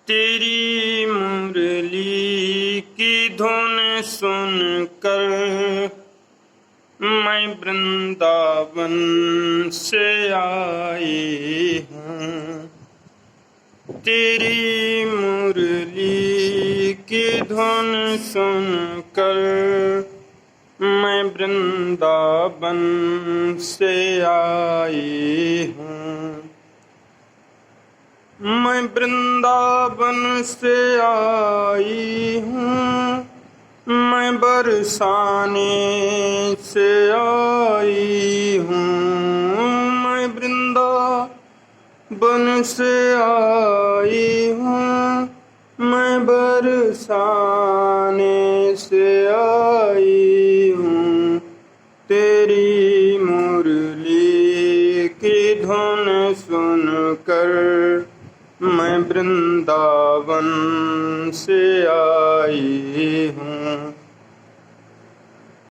तेरी मुरली की धुन सुनकर मैं वृंदावन से आई हूँ। तेरी मुरली की धुन सुनकर मैं वृंदावन से आई हूँ। मैं वृंदावन से आई हूँ, मैं बरसाने से आई हूँ। मैं वृंदावन से आई हूँ, मैं बरसाने से आई हूँ। तेरी मुरली की धुन सुनकर मैं वृंदावन से आई हूँ।